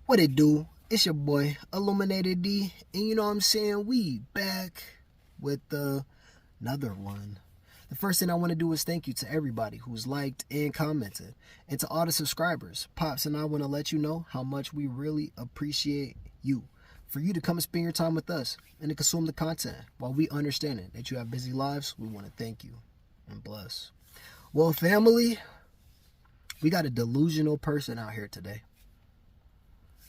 What it do? It's your boy, Illuminated D, and you know what I'm saying? We back with another one. The first thing I want to do is thank you to everybody who's liked and commented, and to all the subscribers. Pops and I want to let you know how much we really appreciate you. For you to come and spend your time with us and to consume the content while we understanding that you have busy lives, we want to thank you and bless. Well, family, we got a delusional person out here today.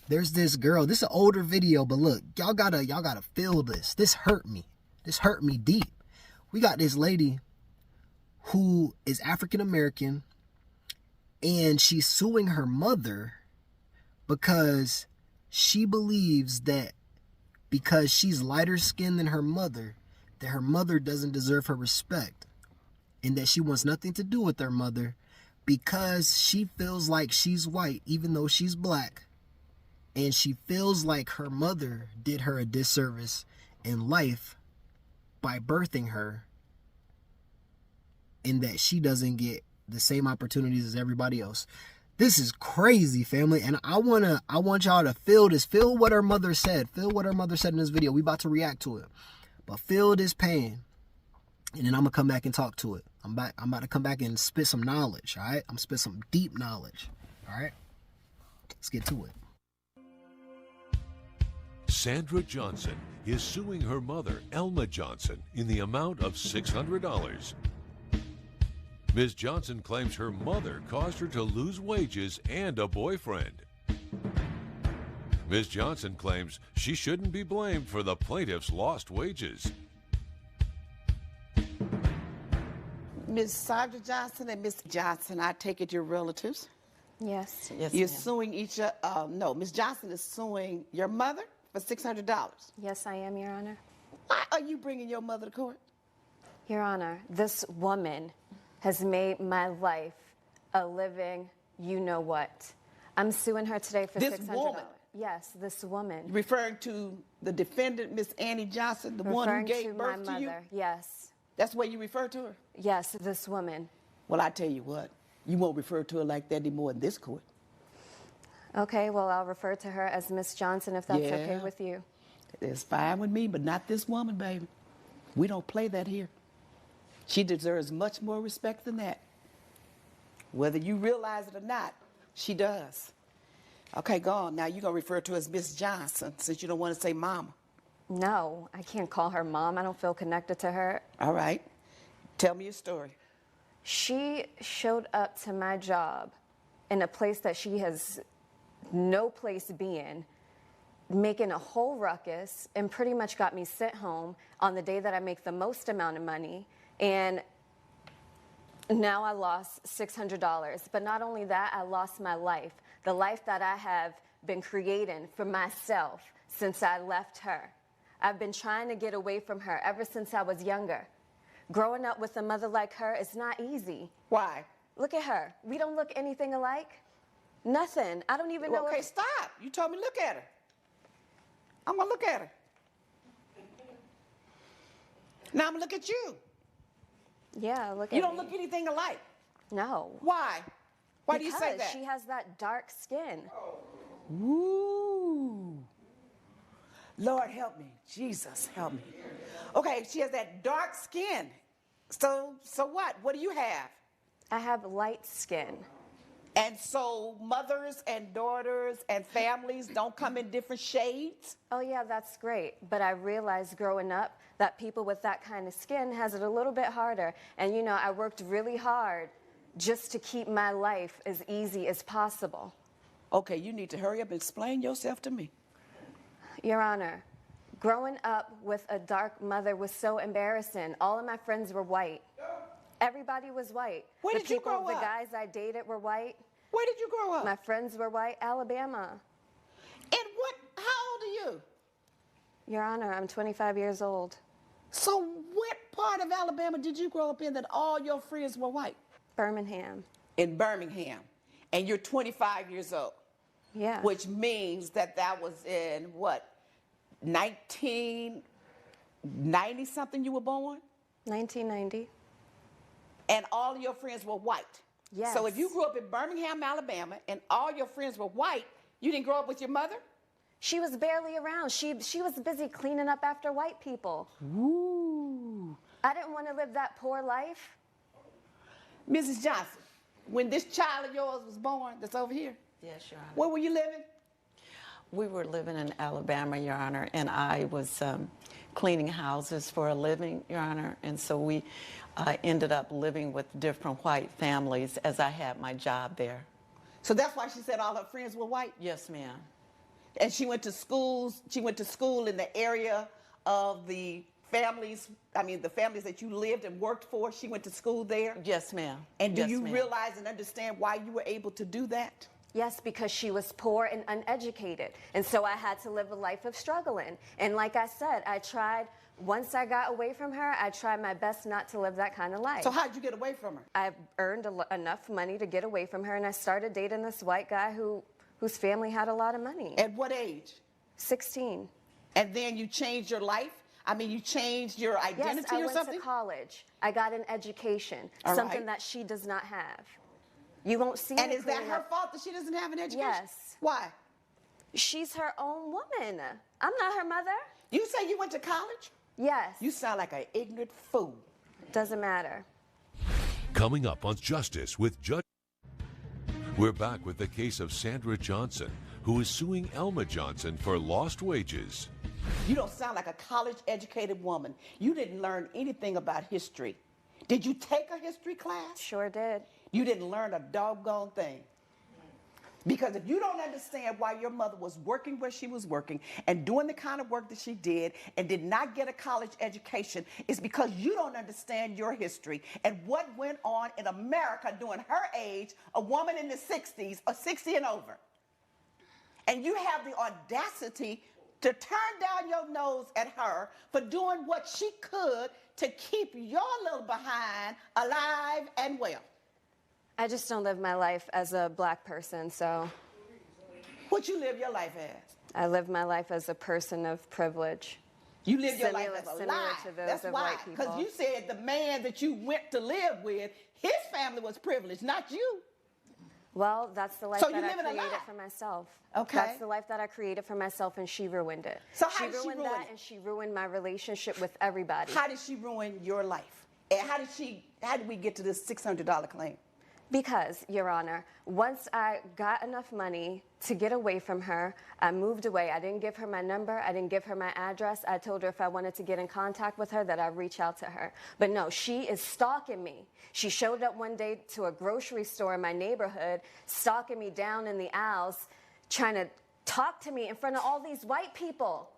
There's this girl. This is an older video, but look, y'all gotta feel this. This hurt me. This hurt me deep. We got this lady who is African American, and she's suing her mother because she believes that because she's lighter skinned than her mother, that her mother doesn't deserve her respect, and that she wants nothing to do with her mother because she feels like she's white even though she's black. And she feels like her mother did her a disservice in life by birthing her, and that she doesn't get the same opportunities as everybody else. This is crazy, family, and I want y'all to feel this. Feel what her mother said. Feel what her mother said in this video. We about to react to it. But feel this pain, and then I'm gonna come back and talk to it. I'm about to come back and spit some knowledge, all right? I'm spit some deep knowledge, all right? Let's get to it. Sandra Johnson is suing her mother, Elma Johnson, in the amount of $600. Ms. Johnson claims her mother caused her to lose wages and a boyfriend. Ms. Johnson claims she shouldn't be blamed for the plaintiff's lost wages. Ms. Sandra Johnson and Ms. Johnson, I take it you're relatives? Yes. You're suing each other. No, Ms. Johnson is suing your mother for $600. Yes, I am, Your Honor. Why are you bringing your mother to court? Your Honor, this woman has made my life a living you-know-what. I'm suing her today for $600. This woman? Yes, this woman. Referring to the defendant, Ms. Annie Johnson, the one who gave birth to you? Yes. That's what you refer to her? Yes, this woman. Well, I tell you what, you won't refer to her like that anymore in this court. Okay, well, I'll refer to her as Miss Johnson if that's okay with you. It's fine with me, but not this woman, baby. We don't play that here. She deserves much more respect than that. Whether you realize it or not, she does. Okay, go on. Now you're going to refer to her as Miss Johnson since you don't want to say mama. No, I can't call her mom. I don't feel connected to her. All right. Tell me your story. She showed up to my job in a place that she has no place being, making a whole ruckus, and pretty much got me sent home on the day that I make the most amount of money. And now I lost $600. But not only that, I lost my life, the life that I have been creating for myself since I left her. I've been trying to get away from her ever since I was younger. Growing up with a mother like her is not easy. Why? Look at her. We don't look anything alike. Nothing. I don't even know. Okay, stop. You told me look at her. I'm going to look at her. Now I'm going to look at you. Yeah, look at You don't me. look anything alike. No. Why? Why do you say that? Because she has that dark skin. Ooh. Lord, help me. Jesus, help me. Okay, she has that dark skin. So what? What do you have? I have light skin. And so mothers and daughters and families don't come in different shades? Oh yeah, that's great. But I realized growing up that people with that kind of skin has it a little bit harder. And you know, I worked really hard just to keep my life as easy as possible. Okay, you need to hurry up and explain yourself to me. Your Honor, growing up with a dark mother was so embarrassing. All of my friends were white. Everybody was white. Where did you grow up? The guys I dated were white. Where did you grow up? My friends were white. Alabama. And how old are you? Your Honor, I'm 25 years old. So what part of Alabama did you grow up in that all your friends were white? Birmingham. In Birmingham. And you're 25 years old. Yeah. Which means that was in what, 1990 something you were born? 1990. And all of your friends were white. Yes. So if you grew up in Birmingham, Alabama, and all your friends were white, You didn't grow up with your mother? She was barely around. She was busy cleaning up after white people. Ooh. I didn't want to live that poor life. Mrs. Johnson, when this child of yours was born, that's over here, Yes, Your Honor. where were you living? We were living in Alabama, Your Honor, and I was cleaning houses for a living, Your Honor, and so we ended up living with different white families as I had my job there. So that's why she said all her friends were white? Yes, ma'am. And she went to schools, she went to school in the area of the families, the families that you lived and worked for, she went to school there? Yes, ma'am. And do Yes, you ma'am. realize and understand why you were able to do that? Yes, because she was poor and uneducated. And so I had to live a life of struggling. And like I said, once I got away from her, I tried my best not to live that kind of life. So how'd you get away from her? I earned enough money to get away from her, and I started dating this white guy whose family had a lot of money. At what age? 16. And then you changed your life? You changed your identity Yes, I or went something? to college. I got an education, All something right. that she does not have. You won't see And me is that cleaning her up. fault that she doesn't have an education? Yes. Why? She's her own woman. I'm not her mother. You say you went to college? Yes. You sound like an ignorant fool. Doesn't matter. Coming up on Justice with Judge. We're back with the case of Sandra Johnson, who is suing Elma Johnson for lost wages. You don't sound like a college-educated woman. You didn't learn anything about history. Did you take a history class? Sure did. You didn't learn a doggone thing. Because if you don't understand why your mother was working where she was working and doing the kind of work that she did and did not get a college education, it's because you don't understand your history and what went on in America during her age, a woman in the 60s or 60 and over. And you have the audacity to turn down your nose at her for doing what she could to keep your little behind alive and well. I just don't live my life as a black person, so What you live your life as? I live my life as a person of privilege. You live your life as a Similar lie. to those That's of why. white people. Because you said the man that you went to live with, his family was privileged, not you. Well, that's the life So you that I live in a created lie. for myself. Okay. That's the life that I created for myself, and she ruined it. So how did she ruined ruin that, it? and she ruined my relationship with everybody. How did she ruin your life? And how did we get to this $600 claim? Because, Your Honor, once I got enough money to get away from her, I moved away. I didn't give her my number. I didn't give her my address. I told her if I wanted to get in contact with her that I'd reach out to her. But no, she is stalking me. She showed up one day to a grocery store in my neighborhood, stalking me down in the aisles, trying to talk to me in front of all these white people.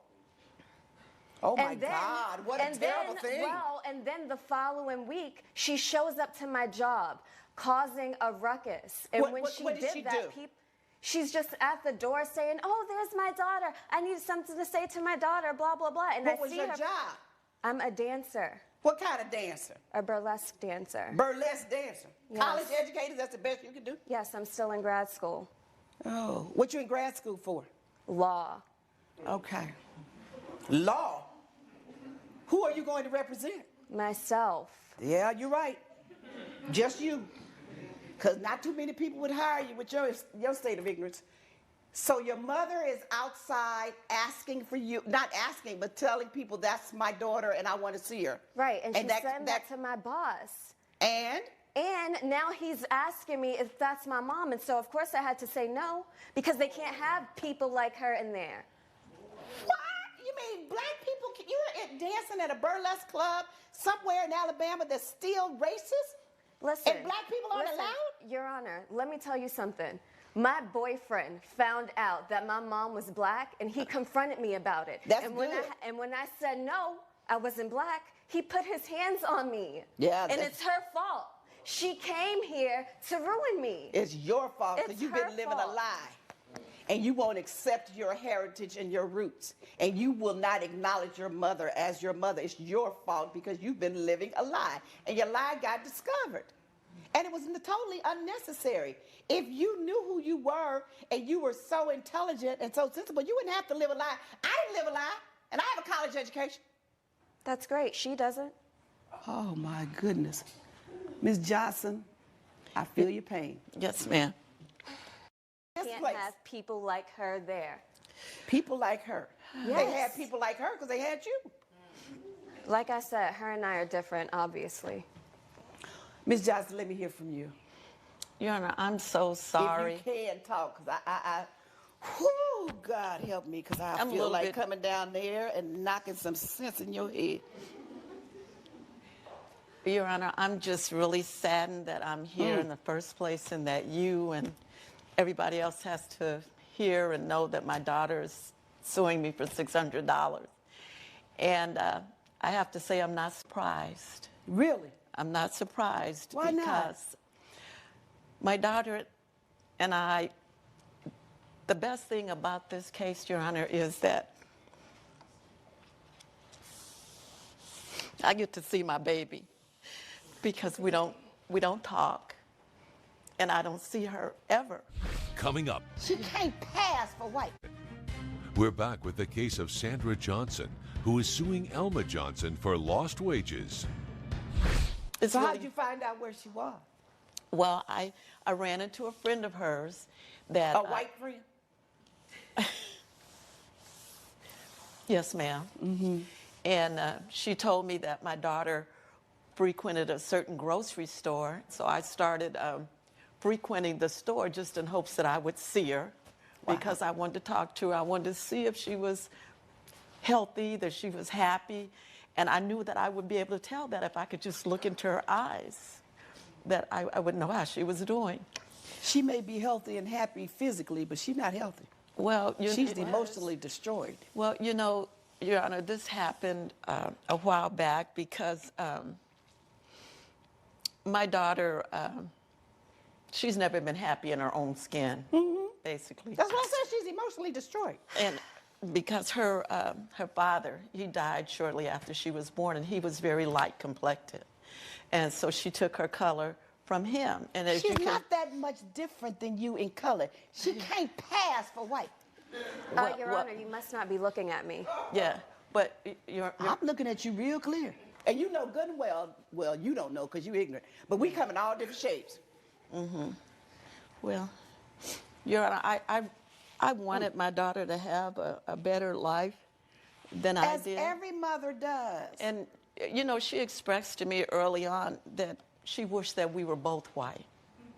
Oh my God, what a terrible thing. Well, and then the following week, she shows up to my job, causing a ruckus. And What when did she did that, do? she's just at the door saying, "Oh, there's my daughter. I need something to say to my daughter." Blah blah blah. And What I was see your her. job? I'm a dancer, What kind of dancer? a burlesque dancer. Burlesque dancer. Yes. College educated, that's the best you can do? Yes, I'm still in grad school. Oh, what you in grad school for? Law. Okay. Law? Who are you going to represent? Myself. Yeah, you're right. Just you. Because not too many people would hire you with your state of ignorance. So your mother is outside asking for you, not asking, but telling people that's my daughter and I want to see her. Right, and she's saying that to my boss. And? And now he's asking me if that's my mom. And so, of course, I had to say no, because they can't have people like her in there. What? You mean black people, you're dancing at a burlesque club somewhere in Alabama that's still racist? Listen. And black people aren't allowed? Your Honor, let me tell you something. My boyfriend found out that my mom was black, and he confronted me about it. That's and good. When I said no, I wasn't black, he put his hands on me. Yeah, and it's her fault. She came here to ruin me. It's your fault because It's you've her been living a fault. lie. And you won't accept your heritage and your roots. And you will not acknowledge your mother as your mother. It's your fault because you've been living a lie. And your lie got discovered. And it was totally unnecessary. If you knew who you were and you were so intelligent and so sensible, you wouldn't have to live a lie. I didn't live a lie, and I have a college education. That's great. She doesn't. Oh, my goodness. Ms. Johnson, I feel your pain. Yes, ma'am. This Can't place. have people like her there. People like her. Yes. They had people like her because they had you. Like I said, her and I are different, obviously. Ms. Johnson, let me hear from you. Your Honor, I'm so sorry. If you can talk, because whoo, God help me, because I I'm a feel little like bit- coming down there and knocking some sense in your head. Your Honor, I'm just really saddened that I'm here in the first place and that you and everybody else has to hear and know that my daughter is suing me for $600. And I have to say I'm not surprised. Really? I'm not surprised Why not? because my daughter and I, the best thing about this case, Your Honor, is that I get to see my baby because we don't talk and I don't see her ever. Coming up, She can't pass for white. we're back with the case of Sandra Johnson, who is suing Elma Johnson for lost wages. It's So really- how'd you find out where she was? Well, I ran into a friend of hers that... A white friend? Yes, ma'am. Mm-hmm. And she told me that my daughter frequented a certain grocery store, so I started frequenting the store just in hopes that I would see her because I wanted to talk to her. I wanted to see if she was healthy, that she was happy, and I knew that I would be able to tell that if I could just look into her eyes, that I would know how she was doing. She may be healthy and happy physically, but she's not healthy. Well, She's emotionally destroyed. Well, you know, Your Honor, this happened a while back because my daughter, she's never been happy in her own skin, basically. That's why I said she's emotionally destroyed. And because her father, he died shortly after she was born, and he was very light complected. And so she took her color from him. And as She's you can, not that much different than you in color. She can't pass for white. Your Honor, you must not be looking at me. yeah, but you're I'm looking at you real clear. And you know good and well, you don't know because you're ignorant. But we come in all different shapes. well, Your Honor, I wanted my daughter to have a better life than I As did. every mother does. And, you know, she expressed to me early on that she wished that we were both white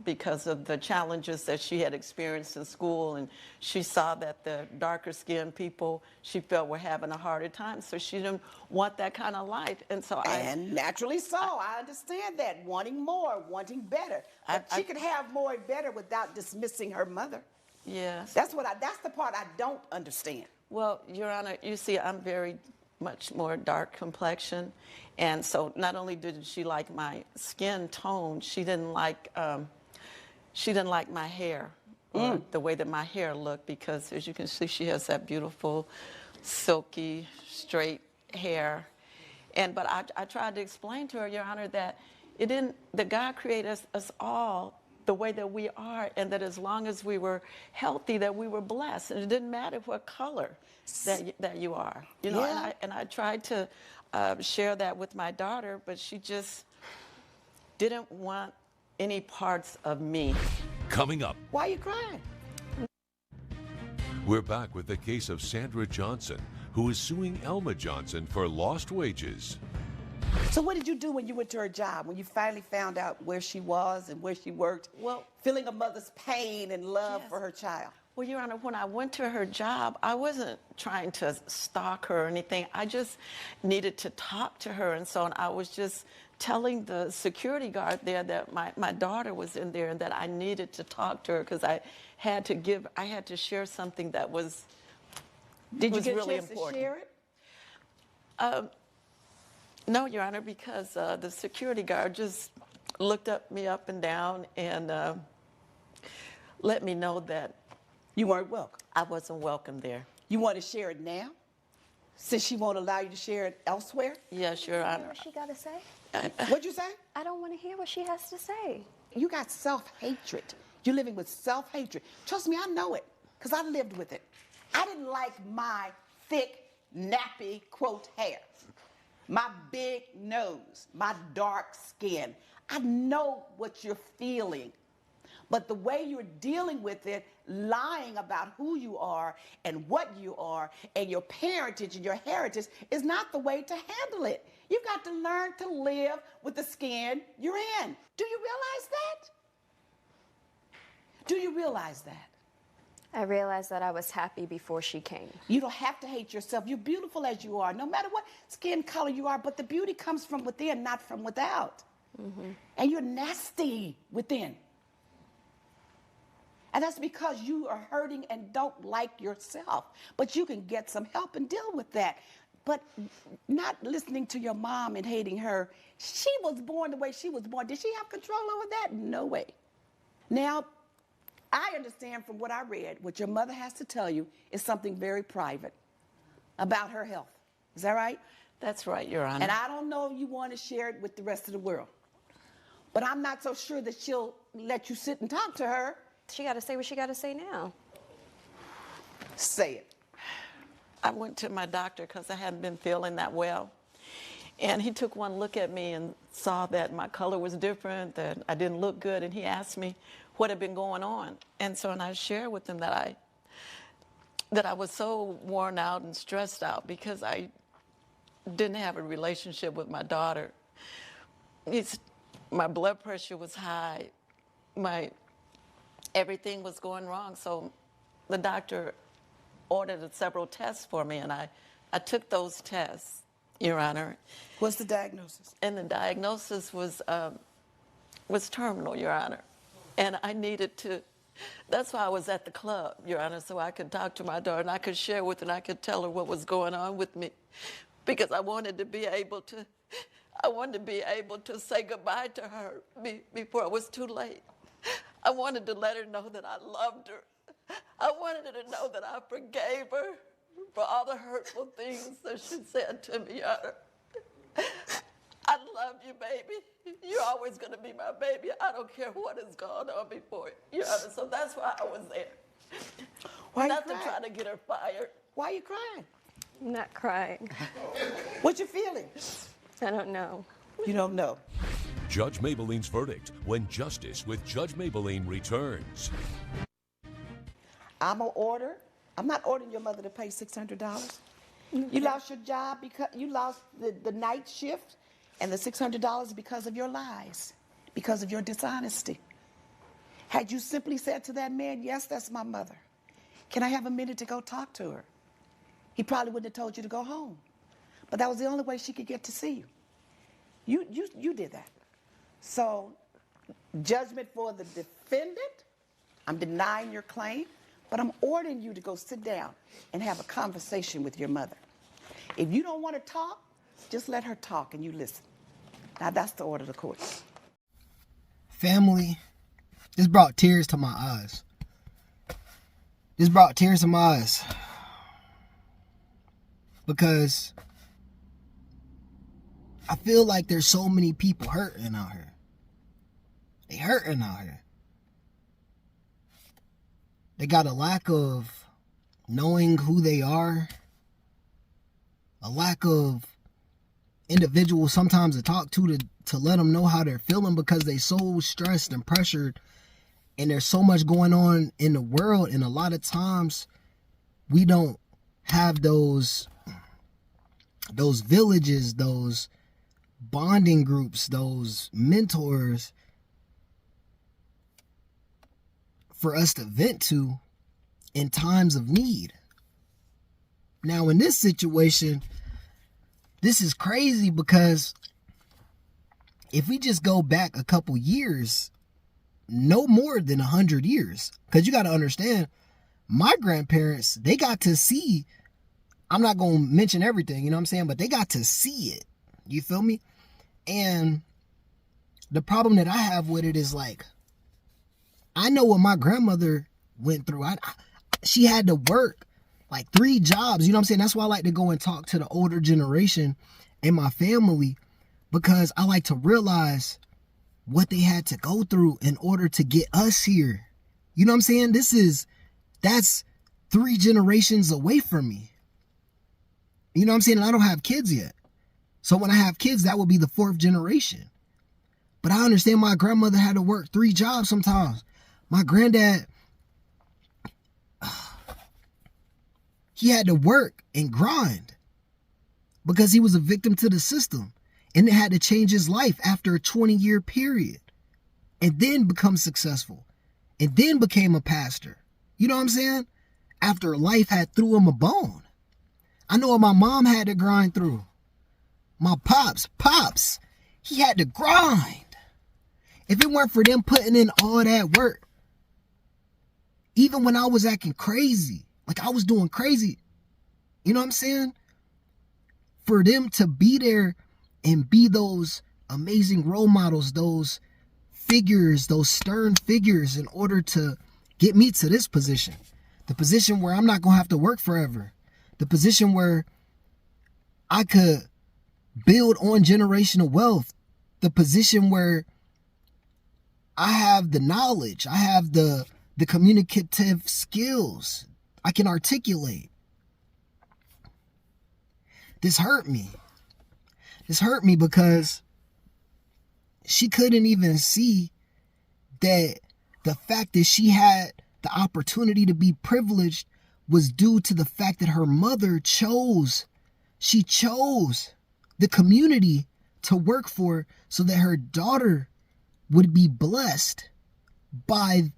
because of the challenges that she had experienced in school. And she saw that the darker skinned people she felt were having a harder time. So she didn't want that kind of life. And so And naturally so. I understand that. Wanting more, wanting better. But she could have more and better without dismissing her mother. yes. That's the part I don't understand. Well, Your Honor, you see, I'm very much more dark complexion. And so not only did she like my skin tone, she didn't like my hair, or the way that my hair looked, because as you can see, she has that beautiful, silky, straight hair. But I tried to explain to her, Your Honor, that that God created us all the way that we are, and that as long as we were healthy, that we were blessed, and it didn't matter what color that you are. You know, Yeah. and I tried to share that with my daughter, but she just didn't want any parts of me. Coming up, Why are you crying? we're back with the case of Sandra Johnson, who is suing Elma Johnson for lost wages. So what did you do when you went to her job, when you finally found out where she was and where she worked? Well, feeling a mother's pain and love Yes. for her child. Well, Your Honor, when I went to her job, I wasn't trying to stalk her or anything. I just needed to talk to her. And so I was just telling the security guard there that my daughter was in there and that I needed to talk to her because I had to share something that was Did you was get really a chance important. to share it? No, Your Honor, because the security guard just looked me up and down and let me know that You weren't welcome. I wasn't welcome there. You want to share it now? Since she won't allow you to share it elsewhere? Yes, Your Honor. What she got to say? What'd you say? I don't want to hear what she has to say. You got self-hatred. You're living with self-hatred. Trust me, I know it, because I lived with it. I didn't like my thick, nappy, quote, hair, my big nose, my dark skin. I know what you're feeling. But the way you're dealing with it, lying about who you are and what you are and your parentage and your heritage is not the way to handle it. You've got to learn to live with the skin you're in. Do you realize that? Do you realize that? I realized that I was happy before she came. You don't have to hate yourself. You're beautiful as you are, no matter what skin color you are, but the beauty comes from within, not from without. And you're nasty within. And that's because you are hurting and don't like yourself. But you can get some help and deal with that. But not listening to your mom and hating her. She was born the way she was born. Did she have control over that? No way. Now, I understand from what I read, what your mother has to tell you is something very private about her health. Is that right? That's right, Your Honor. And I don't know if you want to share it with the rest of the world. But I'm not so sure that she'll let you sit and talk to her. She got to say what she got to say now. Say it. I went to my doctor because I hadn't been feeling that well. And he took one look at me and saw that my color was different, that I didn't look good, and he asked me what had been going on. And so, and I shared with him that I was so worn out and stressed out because I didn't have a relationship with my daughter. My blood pressure was high. Everything was going wrong. So the doctor ordered several tests for me, and I took those tests, Your Honor. What's the diagnosis? And the diagnosis was terminal, Your Honor. And I needed to, that's why I was at the club, Your Honor, so I could talk to my daughter and I could share with her and I could tell her what was going on with me. Because I wanted to be able to say goodbye to her before it was too late. I wanted to let her know that I loved her. I wanted her to know that I forgave her for all the hurtful things that she said to me, Your Honor. I love you, baby. You're always going to be my baby. I don't care what has gone on before, Your Honor. So that's why I was there. Why Not you to crying? try to get her fired. Why are you crying? I'm not crying. What you feeling? I don't know. You don't know. Judge Mablean's verdict when Justice with Judge Mablean returns. I'm not ordering your mother to pay $600. You lost your job because you lost the night shift, and the $600 because of your lies, because of your dishonesty. Had you simply said to that man, yes, that's my mother. Can I have a minute to go talk to her? He probably wouldn't have told you to go home. But that was the only way she could get to see you. You did that. So, judgment for the defendant, I'm denying your claim, but I'm ordering you to go sit down and have a conversation with your mother. If you don't want to talk, just let her talk and you listen. Now, that's the order of the court. Family, this brought tears to my eyes. This brought tears to my eyes. Because I feel like there's so many people hurting out here. They hurting out here. They got a lack of knowing who they are. A lack of individuals sometimes to talk to let them know how they're feeling because they so stressed and pressured. And there's so much going on in the world. And a lot of times we don't have those villages, those bonding groups, those mentors for us to vent to in times of need. Now, in this situation, this is crazy because if we just go back a couple years, no more than 100 years, because you got to understand, my grandparents, they got to see, I'm not going to mention everything, you know what I'm saying, but they got to see it. You feel me? And the problem that I have with it is like, I know what my grandmother went through. She had to work like 3 jobs. You know what I'm saying? That's why I like to go and talk to the older generation in my family, because I like to realize what they had to go through in order to get us here. You know what I'm saying? That's 3 generations away from me. You know what I'm saying? And I don't have kids yet. So when I have kids, that will be the 4th generation. But I understand my grandmother had to work 3 jobs sometimes. My granddad, he had to work and grind because he was a victim to the system, and it had to change his life after a 20-year period, and then become successful, and then became a pastor. You know what I'm saying? After life had threw him a bone. I know what my mom had to grind through. My pops, he had to grind. If it weren't for them putting in all that work, even when I was acting crazy, like I was doing crazy, you know what I'm saying? For them to be there and be those amazing role models, those figures, those stern figures, in order to get me to this position. The position where I'm not going to have to work forever. The position where I could build on generational wealth. The position where I have the knowledge. I have the communicative skills. I can articulate. This hurt me. This hurt me because she couldn't even see that the fact that she had the opportunity to be privileged was due to the fact that her mother chose the community to work for so that her daughter would be blessed by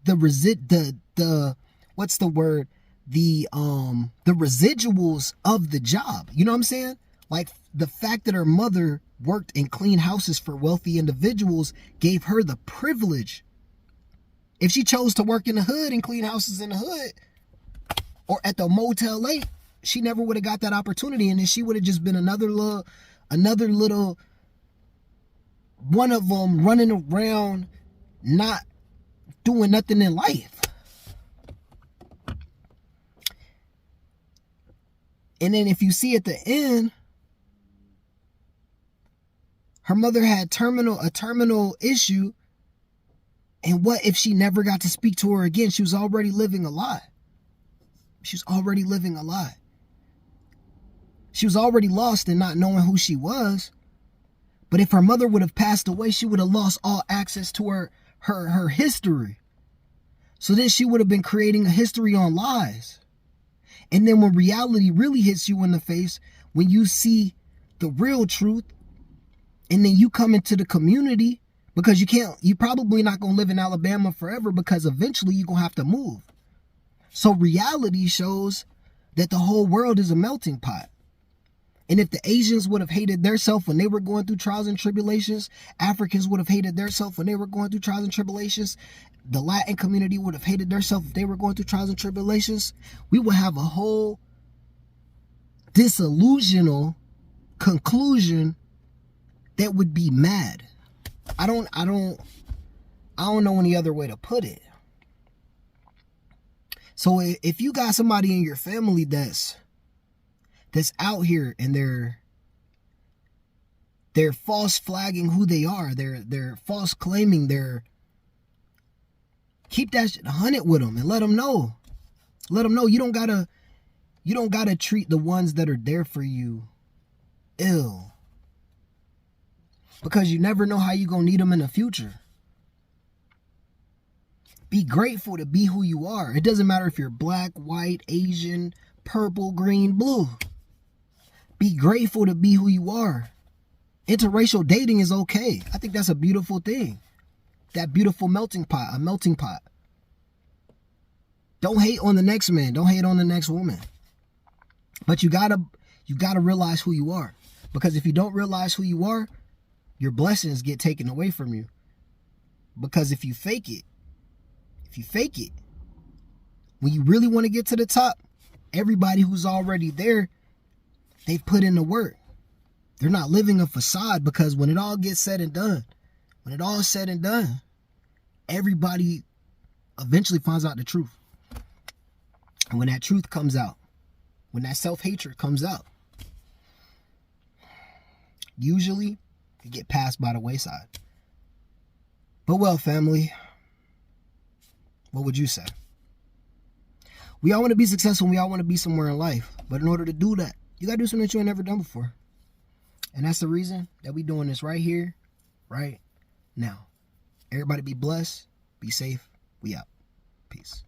the residuals of the job. You know what I'm saying? Like the fact that her mother worked and cleaned houses for wealthy individuals gave her the privilege. If she chose to work in the hood and clean houses in the hood or at the Motel 8, she never would have got that opportunity, and then she would have just been another little one of them running around not doing nothing in life. And then if you see at the end, her mother had a terminal issue. And what if she never got to speak to her again? She was already living a lie. She was already living a lie. She was already lost in not knowing who she was. But if her mother would have passed away, she would have lost all access to her history. So then she would have been creating a history on lies. And then when reality really hits you in the face, when you see the real truth, and then you come into the community, because you're probably not going to live in Alabama forever, because eventually you're going to have to move. So reality shows that the whole world is a melting pot. And if the Asians would have hated theirself when they were going through trials and tribulations, Africans would have hated theirself when they were going through trials and tribulations, the Latin community would have hated theirself if they were going through trials and tribulations, we would have a whole disillusional conclusion that would be mad. I don't know any other way to put it. So if you got somebody in your family that's out here and they're false flagging who they are, they're false claiming, keep that shit 100 with them and let them know. Let them know you don't gotta treat the ones that are there for you ill. Because you never know how you're going to need them in the future. Be grateful to be who you are. It doesn't matter if you're black, white, Asian, purple, green, blue. Be grateful to be who you are. Interracial dating is okay. I think that's a beautiful thing. That beautiful melting pot, a melting pot. Don't hate on the next man. Don't hate on the next woman. But you gotta realize who you are. Because if you don't realize who you are, your blessings get taken away from you. Because if you fake it, when you really want to get to the top, everybody who's already there, they've put in the work. They're not living a facade, because when it all gets said and done, everybody eventually finds out the truth. And when that truth comes out, when that self-hatred comes out, usually you get passed by the wayside. But well, family, what would you say? We all want to be successful. We all want to be somewhere in life. But in order to do that, you got to do something that you ain't never done before. And that's the reason that we doing this right here, right now. Everybody be blessed, be safe, We out. Peace.